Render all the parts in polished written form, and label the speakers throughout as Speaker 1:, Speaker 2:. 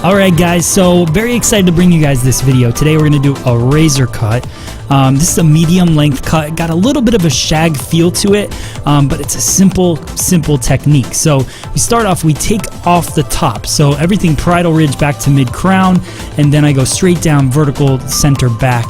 Speaker 1: Alright guys, so very excited to bring you guys this video. Today we're going to do a razor cut. This is a medium length cut. Got a little bit of a shag feel to it, but it's a simple technique. So we start off, we take off the top. So everything parietal ridge back to mid crown, and then I go straight down vertical center back.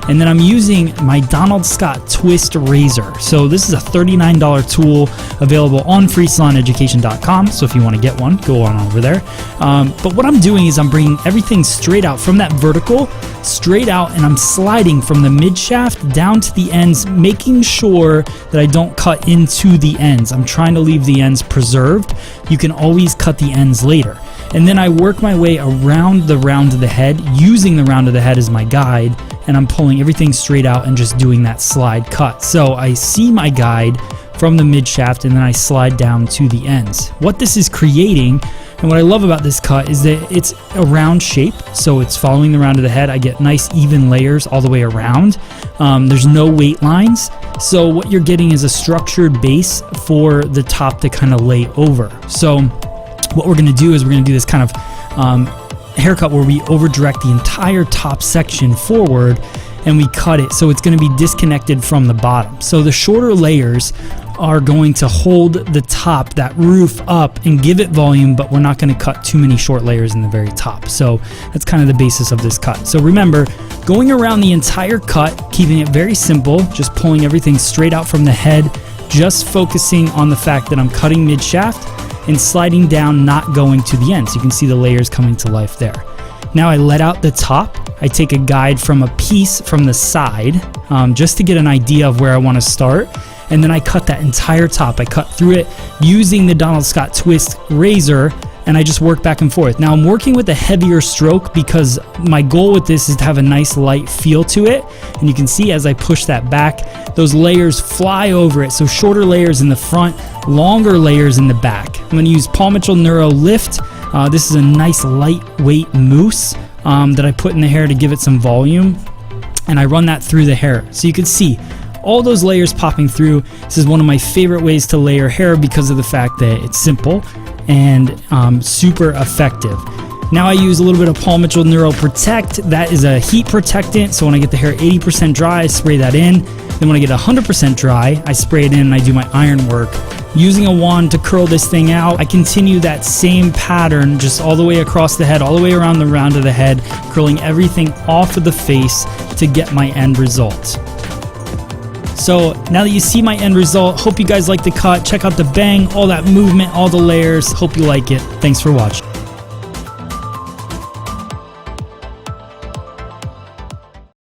Speaker 1: And then I'm using my Donald Scott Twist Razor. So this is a $39 tool available on freesaloneducation.com. So if you want to get one, go on over there. But what I'm doing is I'm bringing everything straight out from that vertical, straight out, and I'm sliding from the mid shaft down to the ends, making sure that I don't cut into the ends. I'm trying to leave the ends preserved. You can always cut the ends later. And then I work my way around the round of the head, using the round of the head as my guide, and I'm pulling everything straight out and just doing that slide cut. So I see my guide from the mid shaft and then I slide down to the ends. What this is creating, and what I love about this cut, is that it's a round shape, so it's following the round of the head. I get nice even layers all the way around. There's no weight lines, so what you're getting is a structured base for the top to kind of lay over. So what we're going to do is we're going to do this kind of haircut where we over direct the entire top section forward and we cut it so it's going to be disconnected from the bottom. So the shorter layers are going to hold the top, that roof up, and give it volume, but we're not going to cut too many short layers in the very top. So that's kind of the basis of this cut. So remember, going around the entire cut, keeping it very simple, just pulling everything straight out from the head, just focusing on the fact that I'm cutting mid shaft and sliding down, not going to the end. So you can see the layers coming to life there. Now I let out the top. I take a guide from a piece from the side, just to get an idea of where I want to start. And then I cut that entire top. I cut through it using the Donald Scott Twist Razor, and I just work back and forth. Now I'm working with a heavier stroke because my goal with this is to have a nice light feel to it. And you can see as I push that back, those layers fly over it. So shorter layers in the front, longer layers in the back. I'm going to use Paul Mitchell Neuro Lift. This is a nice lightweight mousse that I put in the hair to give it some volume. And I run that through the hair. So you can see all those layers popping through. This is one of my favorite ways to layer hair because of the fact that it's simple and super effective. Now I use a little bit of Paul Mitchell Neuro Protect. That is a heat protectant, so when I get the hair 80% dry, I spray that in. Then when I get 100% dry, I spray it in and I do my iron work. Using a wand to curl this thing out, I continue that same pattern just all the way across the head, all the way around the round of the head, curling everything off of the face to get my end result. So now that you see my end result, hope you guys like the cut. Check out the bang, all that movement, all the layers. Hope you like it. Thanks for watching.